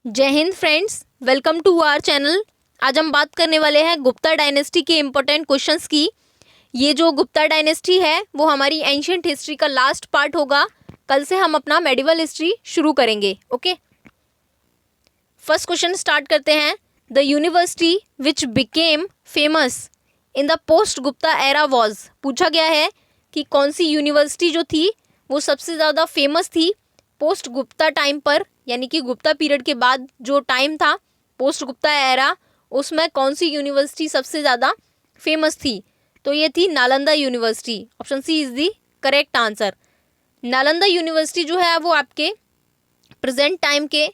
जय Hind friends, welcome to our channel. आज हम बात करने वाले हैं गुप्ता डायनेस्टी के इम्पोर्टेंट क्वेश्चंस की। ये जो गुप्ता डायनेस्टी है वो हमारी एंशिएंट हिस्ट्री का लास्ट पार्ट होगा। कल से हम अपना मेडिवल हिस्ट्री शुरू करेंगे। ओके, फर्स्ट क्वेश्चन स्टार्ट करते हैं। The university which became famous in the post Gupta era was. पूछा गया है कि कौन सी यूनिवर्सिटी जो थी वो सबसे ज़्यादा फेमस थी पोस्ट गुप्ता टाइम पर, यानी कि गुप्ता पीरियड के बाद जो टाइम था पोस्ट गुप्ता एरा, उसमें कौन सी यूनिवर्सिटी सबसे ज़्यादा फेमस थी। तो ये थी Nalanda university. Option C is the correct answer. Nalanda university जो है वो आपके प्रेजेंट टाइम के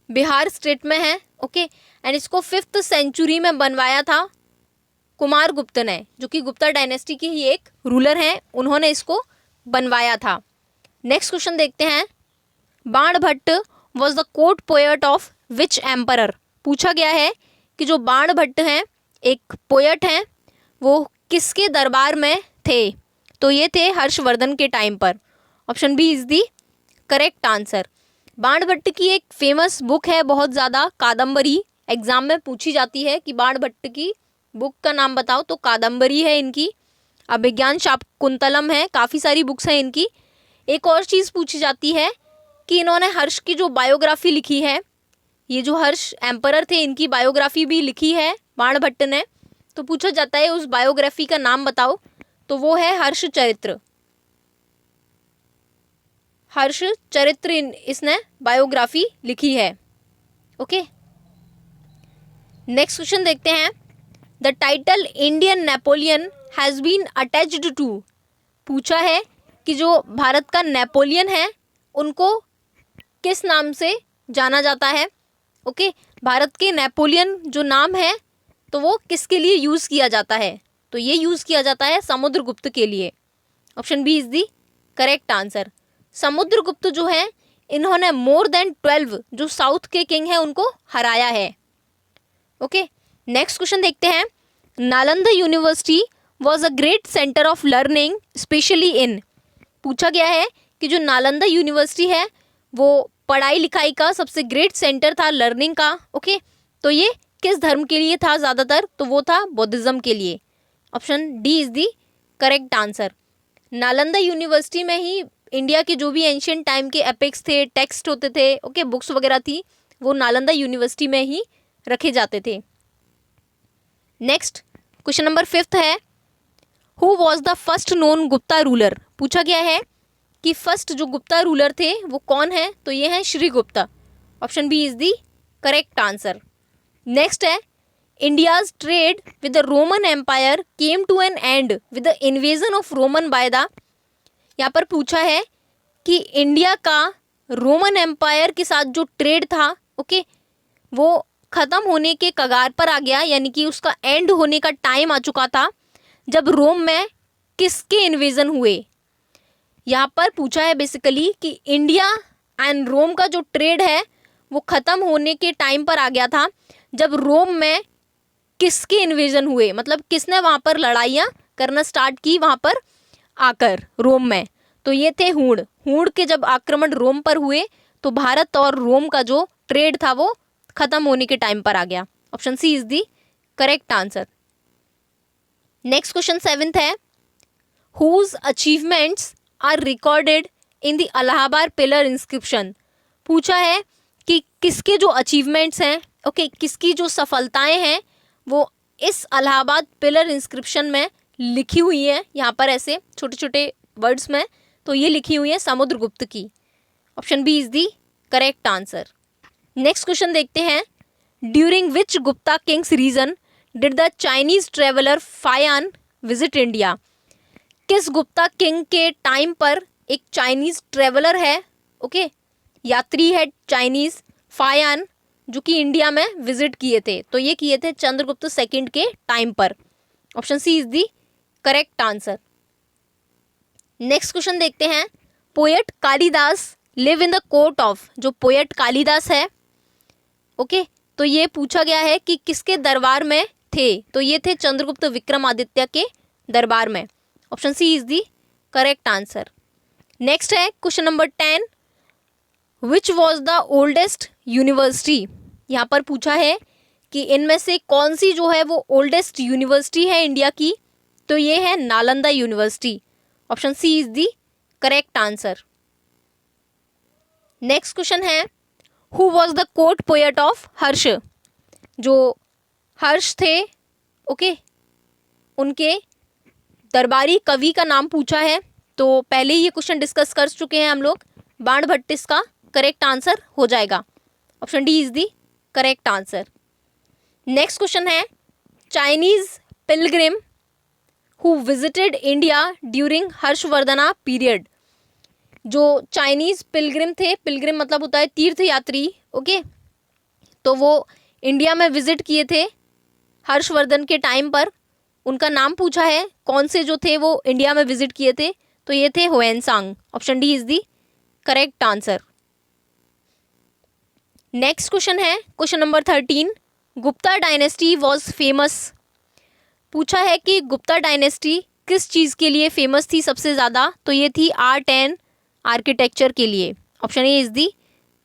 बिहार स्टेट में है। ओके, एंड इसको 5th सेंचुरी में बनवाया था कुमार गुप्त ने, जो कि गुप्ता डायनेस्टी के ही एक रूलर हैं, उन्होंने इसको बनवाया था। नेक्स्ट क्वेश्चन देखते हैं। Banabhatta was the court poet of which emperor. पूछा गया है कि जो बाणभट्ट हैं एक पोएट हैं, वो किसके दरबार में थे। तो ये थे हर्षवर्धन के टाइम पर। Option B is the correct answer. Banabhatta की एक फेमस बुक है बहुत ज़्यादा, कादम्बरी। एग्जाम में पूछी जाती है कि बाणभट्ट की बुक का नाम बताओ, तो कादम्बरी है इनकी। अभिज्ञान शाकुंतलम है, काफ़ी सारी बुक्स हैं इनकी। एक और चीज़ पूछी जाती है कि इन्होंने हर्ष की जो बायोग्राफी लिखी है, ये जो हर्ष एम्परर थे इनकी बायोग्राफी भी लिखी है बाणभट्ट ने। तो पूछा जाता है उस बायोग्राफी का नाम बताओ, तो वो है हर्ष चरित्र। हर्ष चरित्र इसने बायोग्राफी लिखी है। ओके, नेक्स्ट क्वेश्चन देखते हैं। The title Indian Napoleon has been attached to. पूछा है कि जो भारत का नेपोलियन है उनको किस नाम से जाना जाता है। ओके, भारत के नेपोलियन जो नाम है तो वो किसके लिए यूज़ किया जाता है। तो ये यूज़ किया जाता है समुद्रगुप्त के लिए। Option B is the correct answer. Samudragupta जो है इन्होंने मोर देन 12 जो साउथ के किंग हैं उनको हराया है। ओके, नेक्स्ट क्वेश्चन देखते हैं। Nalanda university was a great centre of learning specially in. पूछा गया है कि जो नालंदा यूनिवर्सिटी है वो पढ़ाई लिखाई का सबसे ग्रेट सेंटर था लर्निंग का। ओके, तो ये किस धर्म के लिए था ज़्यादातर, तो वो था बौद्धिज्म के लिए। Option D is the correct answer. Nalanda university में ही इंडिया के जो भी एंशिएंट टाइम के एपिक्स थे, टेक्स्ट होते थे, ओके, बुक्स वगैरह थी, वो नालंदा यूनिवर्सिटी में ही रखे जाते थे। नेक्स्ट क्वेश्चन नंबर 5th है। Who was the first known Gupta ruler. पूछा गया है कि फर्स्ट जो गुप्ता रूलर थे वो कौन है, तो ये हैं Shri Gupta. Option B is the correct answer. Next है। India's trade with the Roman empire came to an end with the invasion of Roman by the. यहाँ पर पूछा है कि इंडिया का रोमन एम्पायर के साथ जो ट्रेड था, ओके, वो ख़त्म होने के कगार पर आ गया, यानी कि उसका एंड होने का टाइम आ चुका था जब रोम में किसके इन्वेजन हुए। यहाँ पर पूछा है बेसिकली कि इंडिया एंड रोम का जो ट्रेड है वो ख़त्म होने के टाइम पर आ गया था जब रोम में किसके इन्वेजन हुए, मतलब किसने वहाँ पर लड़ाइयाँ करना स्टार्ट की वहाँ पर आकर रोम में। तो ये थे हूण। हूण के जब आक्रमण रोम पर हुए तो भारत और रोम का जो ट्रेड था वो ख़त्म होने के टाइम पर आ गया। Option C is the correct answer. Next question 7th है। Whose achievements are recorded in the Allahabad pillar inscription. पूछा है कि किसके जो अचीवमेंट्स हैं, ओके, किसकी जो सफलताएं हैं वो इस इलाहाबाद पिलर इंस्क्रिप्शन में लिखी हुई हैं। यहाँ पर ऐसे छोटे छोटे वर्ड्स में, तो ये लिखी हुई है समुद्रगुप्त की। Option B is the correct answer. Next question देखते हैं। During which Gupta king's reign did the Chinese traveller Faxian visit India. किस गुप्ता किंग के टाइम पर एक चाइनीज ट्रेवलर है, ओके, यात्री है चाइनीज, फायान, जो कि इंडिया में विजिट किए थे। तो ये किए थे चंद्रगुप्त सेकंड के टाइम पर। Option C is the correct answer. Next question देखते हैं। Poet Kalidasa live in the court of. जो पोएट कालिदास है, ओके, तो ये पूछा गया है कि किसके दरबार में थे, तो ये थे चंद्रगुप्त विक्रमादित्य के दरबार में। Option C is the correct answer. Next है question number 10। Which was the oldest university. यहाँ पर पूछा है कि इनमें से कौन सी जो है वो ओल्डेस्ट यूनिवर्सिटी है इंडिया की, तो ये है Nalanda university. Option C is the correct answer. Next question है, who was the court poet of Harsha. जो हर्ष थे, ओके, उनके दरबारी कवि का नाम पूछा है। तो पहले ही ये क्वेश्चन डिस्कस कर चुके हैं हम लोग। बाणभट्ट इसका करेक्ट आंसर हो जाएगा। Option D is the correct answer. Next question है, Chinese pilgrim who visited India during Harshavardhana period. जो चाइनीज पिलग्रिम थे, पिलग्रिम मतलब होता है तीर्थ यात्री, ओके, तो वो इंडिया में विजिट किए थे हर्षवर्धन के टाइम पर। उनका नाम पूछा है, कौन से जो थे वो इंडिया में विजिट किए थे, तो ये थे Hiuen Tsang. Option D is the correct answer. Next question है question number 13, Gupta dynasty was famous. पूछा है कि गुप्ता डायनेस्टी किस चीज़ के लिए फेमस थी सबसे ज़्यादा, तो ये थी आर्ट एंड आर्किटेक्चर के लिए। Option A is the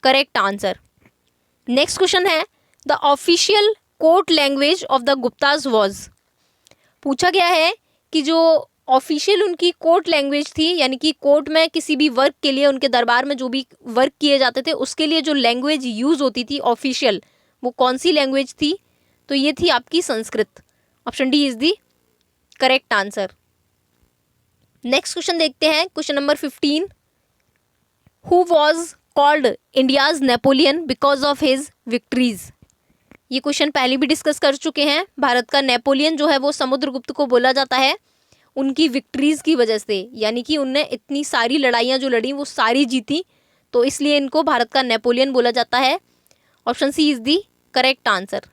correct answer. Next question है, the official court language of the Guptas was. पूछा गया है कि जो ऑफिशियल उनकी कोर्ट लैंग्वेज थी, यानी कि कोर्ट में किसी भी वर्क के लिए, उनके दरबार में जो भी वर्क किए जाते थे उसके लिए जो लैंग्वेज यूज़ होती थी ऑफिशियल, वो कौन सी लैंग्वेज थी, तो ये थी आपकी Sanskrit. Option D is the correct answer. Next question देखते हैं question number 15, who was called India's Napoleon because of his victories. ये क्वेश्चन पहले भी डिस्कस कर चुके हैं। भारत का नेपोलियन जो है वो समुद्रगुप्त को बोला जाता है उनकी विक्ट्रीज की वजह से, यानी कि उनने इतनी सारी लड़ाइयाँ जो लड़ी वो सारी जीती, तो इसलिए इनको भारत का नेपोलियन बोला जाता है। Option C is the correct answer.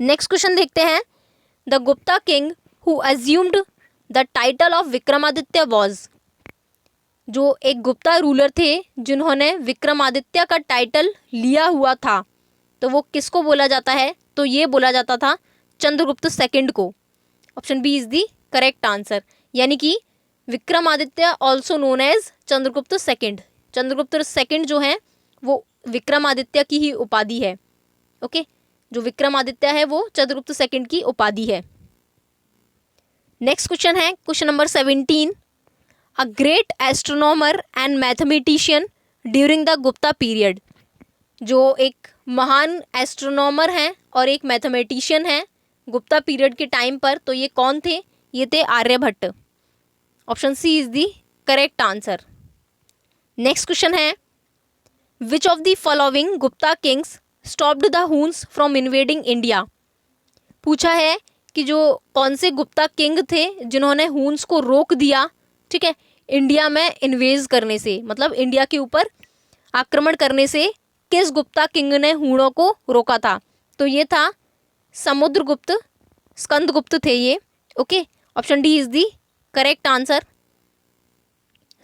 Next question देखते हैं, the Gupta king who assumed the title of Vikramaditya was. जो एक गुप्ता रूलर थे जिन्होंने विक्रमादित्य का टाइटल लिया हुआ था, तो वो किसको बोला जाता है, तो ये बोला जाता था चंद्रगुप्त सेकंड को। Option B is the correct answer. यानी कि Vikramaditya also known as Chandragupta second. Chandragupta second जो है वो विक्रमादित्य की ही उपाधि है, ओके, जो विक्रमादित्य है वो चंद्रगुप्त सेकंड की उपाधि है। नेक्स्ट क्वेश्चन है question number 17, a great astronomer and mathematician during the Gupta period. जो एक महान एस्ट्रोनॉमर हैं और एक मैथमेटिशियन हैं गुप्ता पीरियड के टाइम पर, तो ये कौन थे, ये थे Aryabhata. Option C is the correct answer. Next question है, which of the following Gupta kings stopped the Huns from invading India. पूछा है कि जो कौन से गुप्ता किंग थे जिन्होंने हुन्स को रोक दिया, ठीक है, इंडिया में इन्वेज करने से, मतलब इंडिया के ऊपर आक्रमण करने से किस गुप्ता किंग ने हूणों को रोका था, तो ये था समुद्रगुप्त, स्कंदगुप्त थे ये, okay. Option D is the correct answer.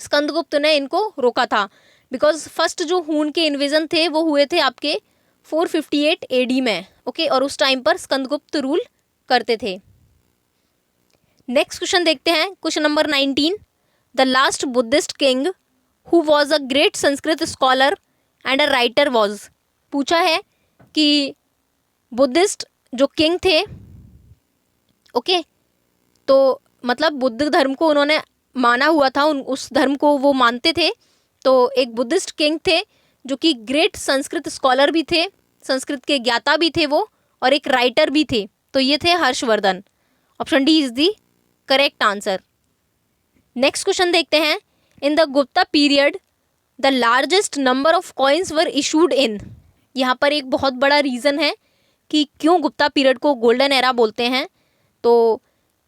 Skandagupta ने इनको रोका था बिकॉज फर्स्ट जो हून के इन्वेजन थे वो हुए थे आपके 458 एडी में, ओके, और उस टाइम पर स्कंदगुप्त रूल करते थे। नेक्स्ट क्वेश्चन देखते हैं question number 19, the last Buddhist king who was a great Sanskrit scholar and a writer was. पूछा है कि बुद्धिस्ट जो किंग थे, ओके, तो मतलब बुद्ध धर्म को उन्होंने माना हुआ था, उस धर्म को वो मानते थे, तो एक बुद्धिस्ट किंग थे जो कि ग्रेट संस्कृत स्कॉलर भी थे, संस्कृत के ज्ञाता भी थे वो, और एक राइटर भी थे, तो ये थे Harshvardhan. Option D is the correct answer. Next question देखते हैं, in the Gupta period the largest number of coins were issued in. यहाँ पर एक बहुत बड़ा रीज़न है कि क्यों गुप्ता पीरियड को गोल्डन एरा बोलते हैं। तो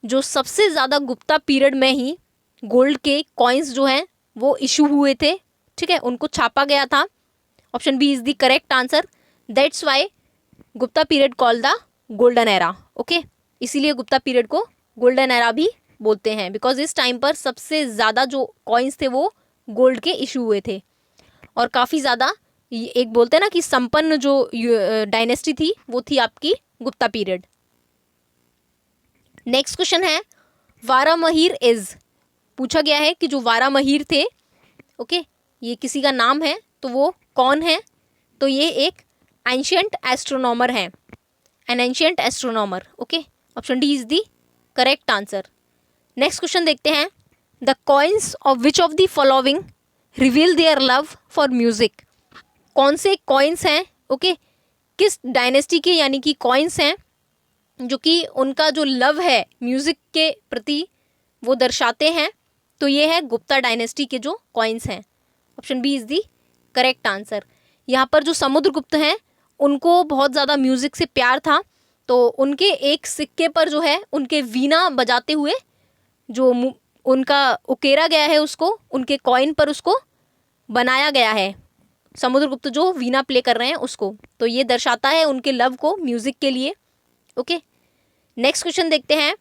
जो सबसे ज़्यादा गुप्ता पीरियड में ही गोल्ड के कॉइन्स जो हैं वो इशू हुए थे, ठीक है, उनको छापा गया था। Option B is the correct answer. That's why Gupta period call the golden era, okay, इसीलिए गुप्ता पीरियड को गोल्डन एरा भी बोलते हैं बिकॉज इस टाइम पर सबसे ज़्यादा जो कॉइन्स थे वो गोल्ड के इशू हुए थे, और काफ़ी ज़्यादा एक बोलते हैं ना कि संपन्न जो डायनेस्टी थी वो थी आपकी गुप्ता पीरियड। नेक्स्ट क्वेश्चन है, वारामहीर इज। पूछा गया है कि जो वारामहीर थे, ओके, ये किसी का नाम है, तो वो कौन है, तो ये एक एंशियंट एस्ट्रोनॉमर हैं, an ancient astronomer. Okay, option D is the correct answer. Next question देखते हैं, the coins of which of the following reveal their love for music. कौन से कॉइन्स हैं, ओके, किस डायनेस्टी के यानी कि कॉइन्स हैं जो कि उनका जो लव है म्यूजिक के प्रति वो दर्शाते हैं। तो ये है गुप्ता डायनेस्टी के जो कॉइन्स हैं। Option B is the correct answer. यहाँ पर जो समुद्रगुप्त हैं उनको बहुत ज़्यादा म्यूजिक से प्यार था, तो उनके एक सिक्के पर जो है उनके वीणा बजाते हुए जो उनका उकेरा गया है उसको उनके कॉइन पर उसको बनाया गया है, समुद्रगुप्त जो वीणा प्ले कर रहे हैं उसको। तो ये दर्शाता है उनके लव को म्यूजिक के लिए। ओके, नेक्स्ट क्वेश्चन देखते हैं,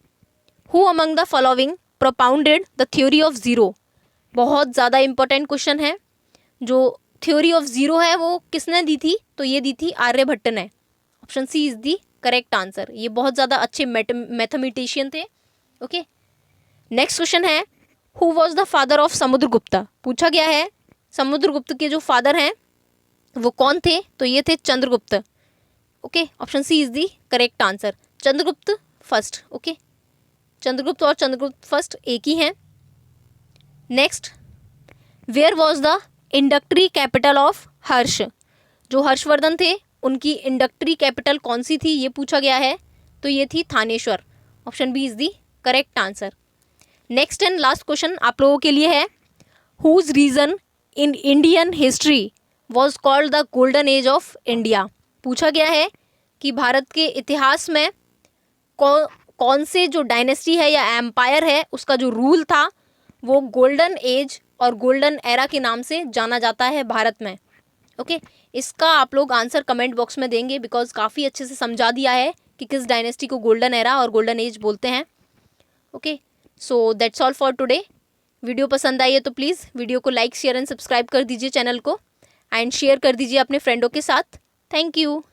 who among the following propounded the theory of zero. बहुत ज़्यादा इंपॉर्टेंट क्वेश्चन है। जो थ्योरी ऑफ ज़ीरो है वो किसने दी थी, तो ये दी थी आर्यभट्ट ने। Option C is the correct answer. ये बहुत ज़्यादा अच्छे मैथमेटिशियन थे। ओके, नेक्स्ट क्वेश्चन है, who was the father of Samudragupta. पूछा गया है समुद्रगुप्त के जो फादर हैं वो कौन थे, तो ये थे Chandragupta. Okay, option C is the correct answer, Chandragupta first. Okay, Chandragupta और चंद्रगुप्त फर्स्ट एक ही हैं। Next, where was the industry capital of Harsha. जो हर्षवर्धन थे उनकी इंडक्ट्री कैपिटल कौन सी थी ये पूछा गया है, तो ये थी Thaneshwar. Option B is the correct answer. Next and last question आप लोगों के लिए है, whose reign in Indian history was called the golden age of India. पूछा गया है कि भारत के इतिहास में कौन से जो डायनेस्टी है या एम्पायर है उसका जो रूल था वो गोल्डन एज और गोल्डन एरा के नाम से जाना जाता है भारत में। ओके, इसका आप लोग आंसर कमेंट बॉक्स में देंगे, बिकॉज काफ़ी अच्छे से समझा दिया है कि किस डायनेस्टी को गोल्डन एरा और गोल्डन एज बोलते हैं। Okay, so that's all for today. Video पसंद आई है तो प्लीज़ वीडियो को लाइक शेयर एंड सब्सक्राइब कर दीजिए चैनल को, एंड शेयर कर दीजिए अपने फ्रेंडों के साथ। Thank you.